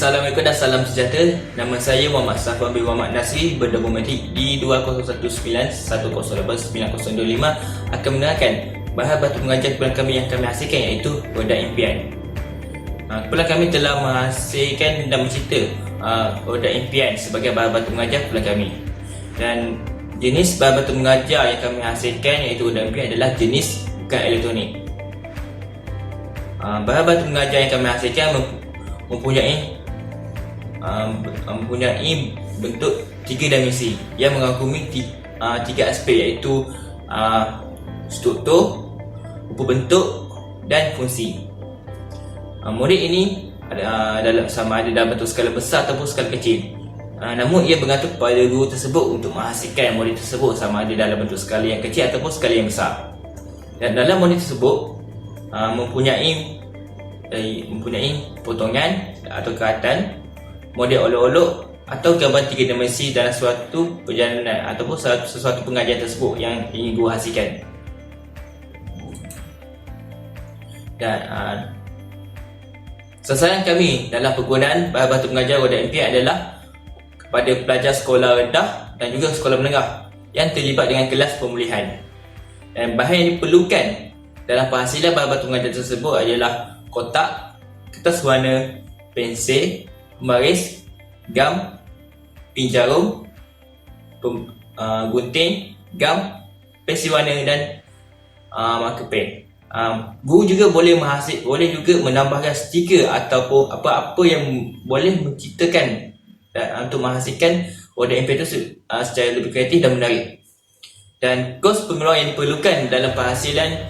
Assalamualaikum dan salam sejahtera. Nama saya Muhammad Safwan bin Muhammad Nasri, berdometik di 2019908925 akan menerangkan bahan batu mengajar kumpulan kami yang kami hasilkan, iaitu roda impian. Kumpulan kami telah menghasilkan dan mencipta roda impian sebagai bahan batu mengajar kumpulan kami. Dan jenis bahan batu mengajar yang kami hasilkan, iaitu roda impian, adalah jenis bukan elektronik. Bahan batu mengajar yang kami hasilkan mempunyai bentuk 3 dimensi yang mengagumi 3 aspek, iaitu struktur, rupa bentuk dan fungsi. Model ini sama ada dalam bentuk skala besar ataupun skala kecil. Namun ia bergantung kepada guru tersebut untuk menghasilkan model tersebut sama ada dalam bentuk skala yang kecil ataupun skala yang besar. Dan dalam model tersebut mempunyai potongan atau keratan, model olok-olok atau gambar 3 dimensi dalam suatu perjalanan ataupun sesuatu pengajian tersebut yang ingin guru hasilkan. Dan sasaran kami dalam penggunaan bahan batu mengajar roda impian adalah kepada pelajar sekolah rendah dan juga sekolah menengah yang terlibat dengan kelas pemulihan. Dan bahan yang diperlukan dalam penghasilan bahan batu mengajar tersebut adalah kotak, kertas warna, pensel, pembaris, gam, pin jarum, gunting, gam, pensel warna dan marker pen. Guru juga boleh juga menambahkan stiker ataupun apa-apa yang boleh menciptakan untuk menghasilkan roda impian itu secara lebih kreatif dan menarik. Dan kos pengeluaran yang diperlukan dalam penghasilan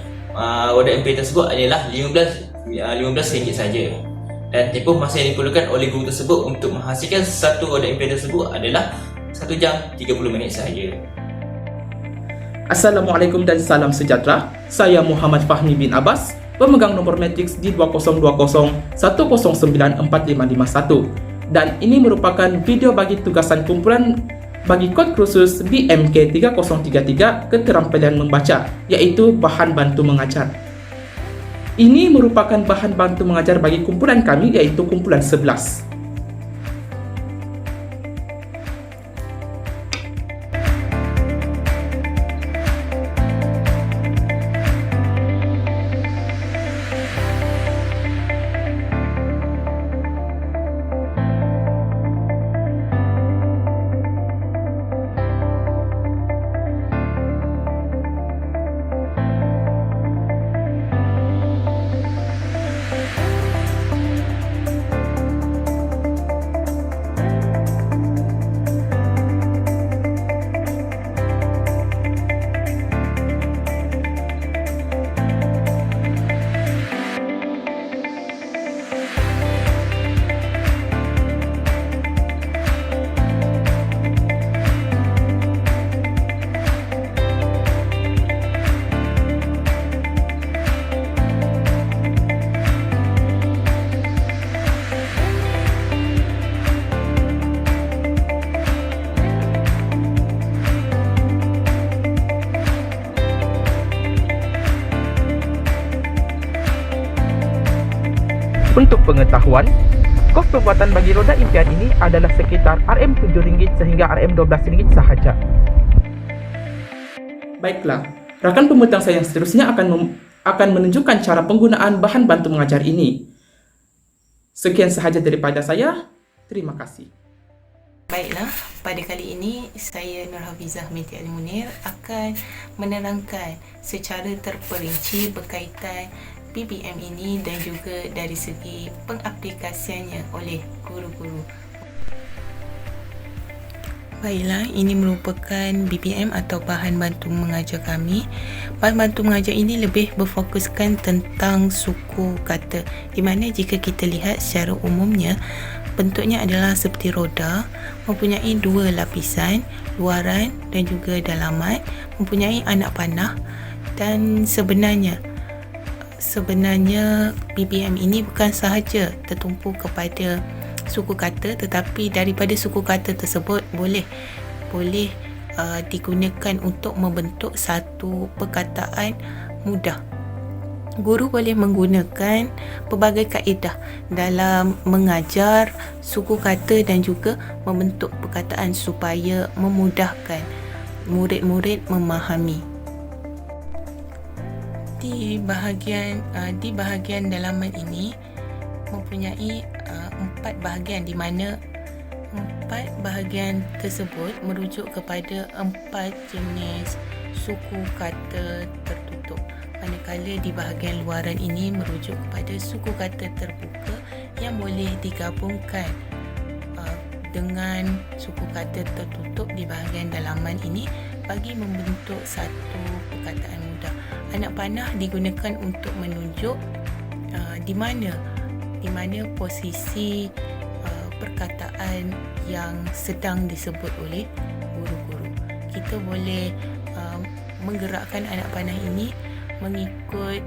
roda impian tersebut adalah RM15 saja. Dan tempoh masa yang diperlukan oleh guru tersebut untuk menghasilkan satu roda impian tersebut adalah 1 jam 30 minit sahaja. Assalamualaikum dan salam sejahtera. Saya Muhammad Fahmi bin Abbas, pemegang nombor matriks di 202010094551. Dan ini merupakan video bagi tugasan kumpulan bagi kod khusus BMK 3033 keterampilan membaca, iaitu bahan bantu mengajar. Ini merupakan bahan bantu mengajar bagi kumpulan kami, iaitu kumpulan 11. Untuk pengetahuan, kos pembuatan bagi roda impian ini adalah sekitar RM7 sehingga RM12 sahaja. Baiklah, rakan pembentang saya yang seterusnya akan menunjukkan cara penggunaan bahan bantu mengajar ini. Sekian sahaja daripada saya. Terima kasih. Baiklah, pada kali ini saya Nurhafizah binti Ali Munir akan menerangkan secara terperinci berkaitan BBM ini dan juga dari segi pengaplikasiannya oleh guru-guru. Baiklah, ini merupakan BBM atau bahan bantu mengajar kami. Bahan bantu mengajar ini lebih berfokuskan tentang suku kata, di mana jika kita lihat secara umumnya bentuknya adalah seperti roda, mempunyai 2 lapisan, luaran dan juga dalaman, mempunyai anak panah. Dan sebenarnya BBM ini bukan sahaja tertumpu kepada suku kata, tetapi daripada suku kata tersebut boleh digunakan untuk membentuk satu perkataan mudah. Guru boleh menggunakan pelbagai kaedah dalam mengajar suku kata dan juga membentuk perkataan supaya memudahkan murid-murid memahami. Di bahagian dalaman ini mempunyai 4 bahagian, di mana 4 bahagian tersebut merujuk kepada 4 jenis suku kata tertutup. Manakala di bahagian luaran ini merujuk kepada suku kata terbuka yang boleh digabungkan dengan suku kata tertutup di bahagian dalaman ini bagi membentuk satu perkataan mudah. Anak panah digunakan untuk menunjuk di mana posisi perkataan yang sedang disebut oleh guru-guru. Kita boleh menggerakkan anak panah ini mengikut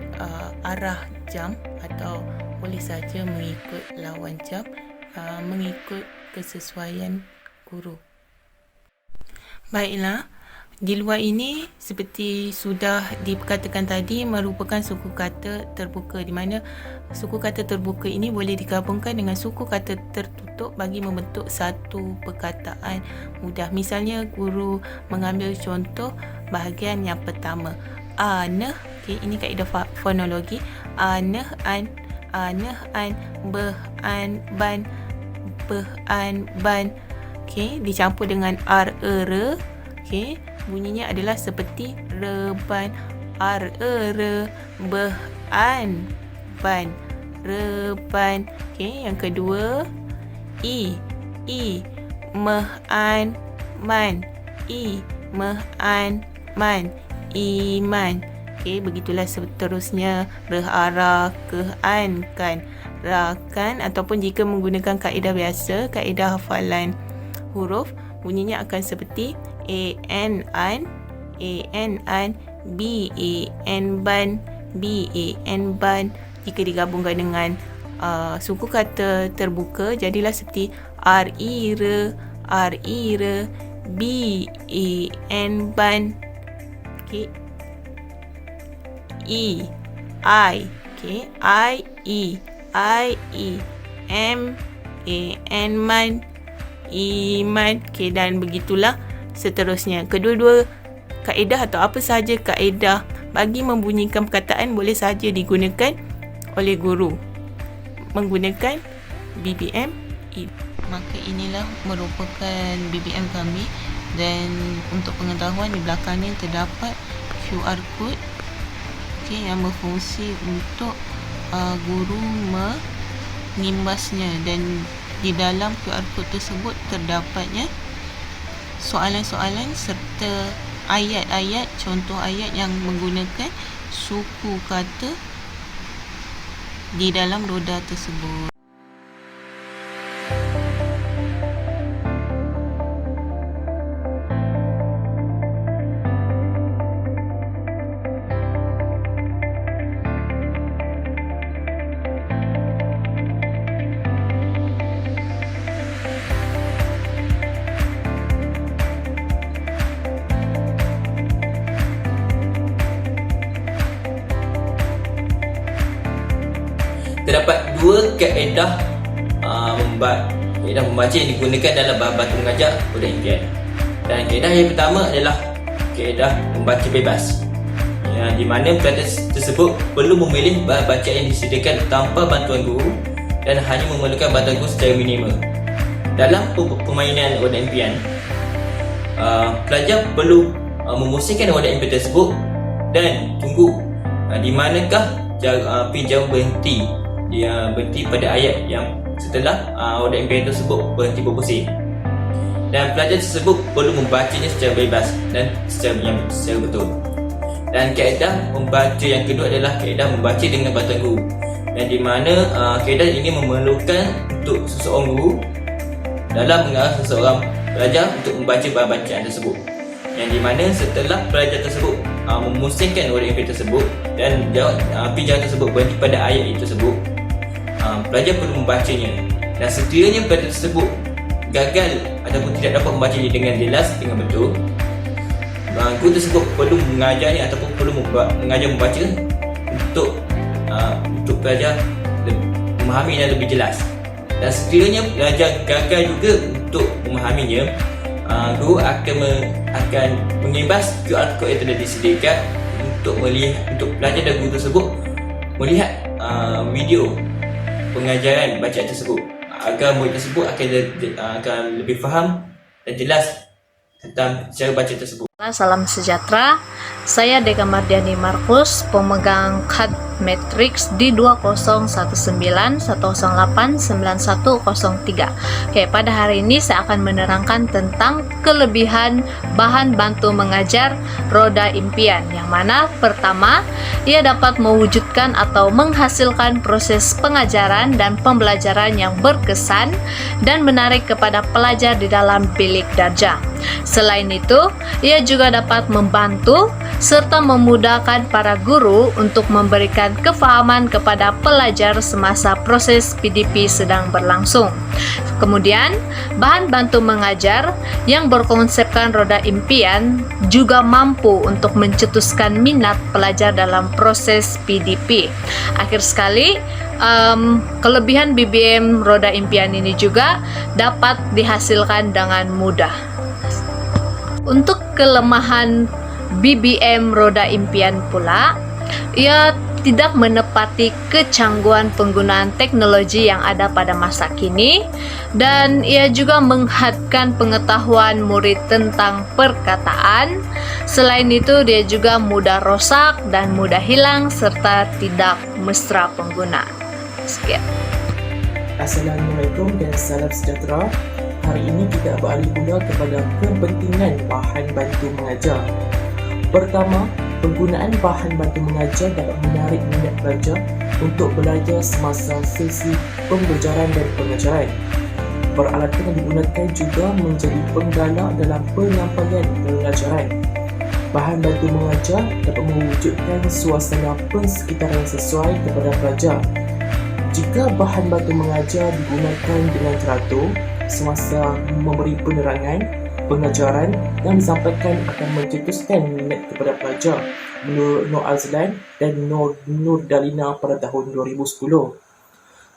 arah jam atau boleh saja mengikut lawan jam, mengikut kesesuaian guru. Baiklah, di luar ini seperti sudah dikatakan tadi merupakan suku kata terbuka, di mana suku kata terbuka ini boleh digabungkan dengan suku kata tertutup bagi membentuk satu perkataan mudah. Misalnya guru mengambil contoh bahagian yang pertama, aneh, ini kaedah fonologi, aneh an, beh an, ban, dicampur dengan r, bunyinya adalah seperti reban, behan, ban, reban. Yang kedua, mehan, man, iman. Begitulah seterusnya, rehara, kehankan, rakan, ataupun jika menggunakan kaedah biasa, kaedah hafalan huruf, bunyinya akan seperti an, ban, ban. Jika digabungkan dengan suku kata terbuka, jadilah seperti ri, ban, man, iman. Dan begitulah seterusnya. Kedua-dua kaedah atau apa sahaja kaedah bagi membunyikan perkataan boleh sahaja digunakan oleh guru menggunakan BBM. Maka inilah merupakan BBM kami, dan untuk pengetahuan di belakangnya terdapat QR code yang berfungsi untuk guru mengimbasnya, dan di dalam QR code tersebut terdapatnya soalan-soalan serta ayat-ayat, contoh ayat yang menggunakan suku kata di dalam roda tersebut. Terdapat dua kaedah membaca yang digunakan dalam batu mengajar pada impian. Dan kaedah yang pertama adalah kaedah membaca bebas, di mana pelajar tersebut perlu memilih bahan bacaan yang disediakan tanpa bantuan guru dan hanya memerlukan bantuan guru secara minimal. Dalam permainan wadah impian, pelajar perlu memusingkan wadah impian tersebut dan tunggu di manakah jauh berhenti. Dia berhenti pada ayat yang setelah wadah impian tersebut berhenti berpusing, dan pelajar tersebut perlu membacanya secara bebas dan secara betul. Dan kaedah membaca yang kedua adalah kaedah membaca dengan bantuan guru, dan di mana kaedah ini memerlukan untuk seseorang guru dalam mengarah seseorang pelajar untuk membaca bahan bacaan tersebut, yang di mana setelah pelajar tersebut memusingkan wadah impian tersebut dan pinjam tersebut berhenti pada ayat itu tersebut, pelajar perlu membacanya. Dan sekiranya pelajar tersebut gagal ataupun tidak dapat membacanya dengan jelas, dengan betul, guru tersebut perlu mengajarnya ataupun perlu mengajar membaca untuk untuk pelajar memahami dan lebih jelas. Dan sekiranya pelajar gagal juga untuk memahaminya, guru akan mengimbas QR code yang telah disediakan untuk pelajar dan guru tersebut melihat video pengajaran bacaan tersebut, agar murid tersebut akan lebih faham dan jelas tentang cara baca tersebut. Salam sejahtera, saya Deka Mardiani Markus, pemegang kad Matrix di 201910891003. Oke, pada hari ini saya akan menerangkan tentang kelebihan bahan bantu mengajar roda impian, yang mana pertama, ia dapat mewujudkan atau menghasilkan proses pengajaran dan pembelajaran yang berkesan dan menarik kepada pelajar di dalam bilik darjah. Selain itu, ia juga dapat membantu serta memudahkan para guru untuk memberikan kefahaman kepada pelajar semasa proses PDP sedang berlangsung. Kemudian, bahan bantu mengajar yang berkonsepkan roda impian juga mampu untuk mencetuskan minat pelajar dalam proses PDP. Akhir sekali, kelebihan BBM roda impian ini juga dapat dihasilkan dengan mudah. Untuk kelemahan BBM roda impian pula, ia tidak menepati kecanggihan penggunaan teknologi yang ada pada masa kini, dan ia juga menghadkan pengetahuan murid tentang perkataan. Selain itu, dia juga mudah rosak dan mudah hilang serta tidak mesra pengguna. Sekian. Assalamualaikum dan salam sejahtera. Hari ini kita beralih pula kepada kepentingan bahan bantu mengajar. Pertama, penggunaan bahan bantu mengajar dapat menarik minat pelajar untuk belajar semasa sesi pembelajaran dan pengajaran. Peralatan yang digunakan juga menjadi penggalak dalam penyampaian pelajaran. Bahan bantu mengajar dapat mewujudkan suasana persekitaran yang sesuai kepada pelajar. Jika bahan bantu mengajar digunakan dengan teratur semasa memberi penerangan, pengajaran yang disampaikan akan mencetuskan minat kepada pelajar, menurut Nur Azlan dan Nur Dalina pada tahun 2010.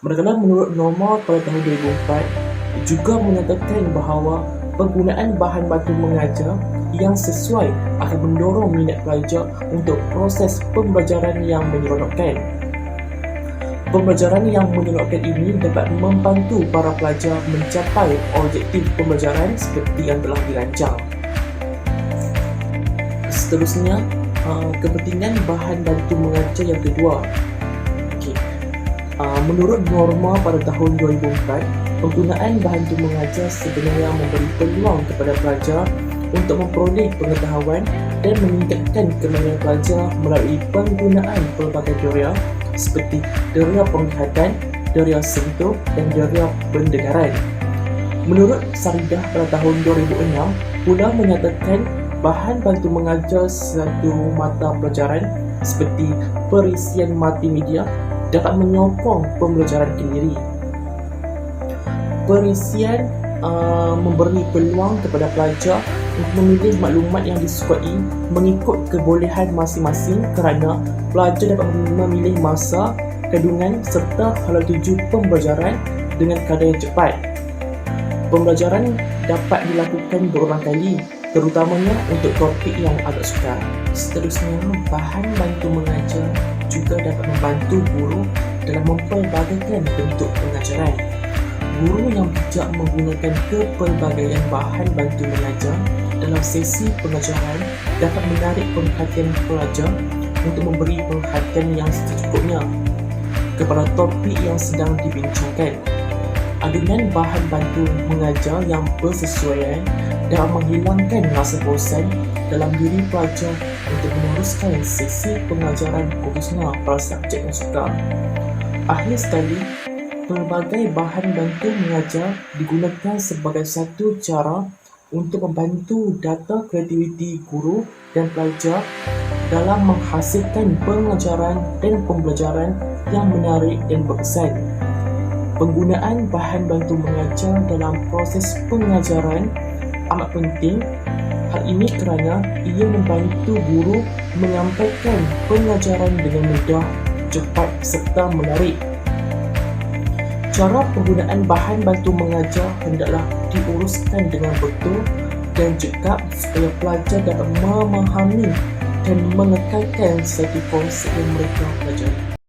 Manakala menurut Norma pada tahun 2004 juga menyatakan bahawa penggunaan bahan bantu mengajar yang sesuai akan mendorong minat pelajar untuk proses pembelajaran yang menyeronokkan. Pembelajaran yang menyeronokkan ini dapat membantu para pelajar mencapai objektif pembelajaran seperti yang telah dirancang. Seterusnya, kepentingan bahan bantu mengajar yang kedua. Menurut Norma pada tahun 2004, penggunaan bahan bantu mengajar sebenarnya memberi peluang kepada pelajar untuk memperoleh pengetahuan dan meningkatkan kemahiran pelajar melalui penggunaan pelbagai teori seperti deria penglihatan, deria sentuh dan deria pendengaran. Menurut Saridah pada tahun 2006 pula menyatakan bahan bantu mengajar satu mata pelajaran seperti perisian multimedia dapat menyokong pembelajaran kendiri. Perisian memberi peluang kepada pelajar untuk memilih maklumat yang disukai mengikut kebolehan masing-masing kerana pelajar dapat memilih masa, kandungan serta hala tuju pembelajaran dengan kadar yang cepat. Pembelajaran dapat dilakukan berulang kali, terutamanya untuk topik yang agak sukar. Seterusnya, bahan bantu mengajar juga dapat membantu guru dalam mempelbagaikan bentuk pengajaran. Guru yang bijak menggunakan kepelbagaian bahan bantu mengajar dalam sesi pengajaran dapat menarik perhatian pelajar untuk memberi perhatian yang secukupnya kepada topik yang sedang dibincangkan. Adunan bahan bantu mengajar yang bersesuaian dapat menghilangkan rasa bosan dalam diri pelajar untuk meneruskan sesi pengajaran khususnya pada subjek yang sukar. Akhir sekali, pelbagai bahan bantu mengajar digunakan sebagai satu cara untuk membantu data kreativiti guru dan pelajar dalam menghasilkan pengajaran dan pembelajaran yang menarik dan berkesan. Penggunaan bahan bantu mengajar dalam proses pengajaran amat penting. Hal ini kerana ia membantu guru menyampaikan pengajaran dengan mudah cepat serta menarik. Cara penggunaan bahan bantu mengajar hendaklah diuruskan dengan betul dan cekap supaya pelajar dapat memahami dan mengekalkan satu konsep yang mereka pelajari.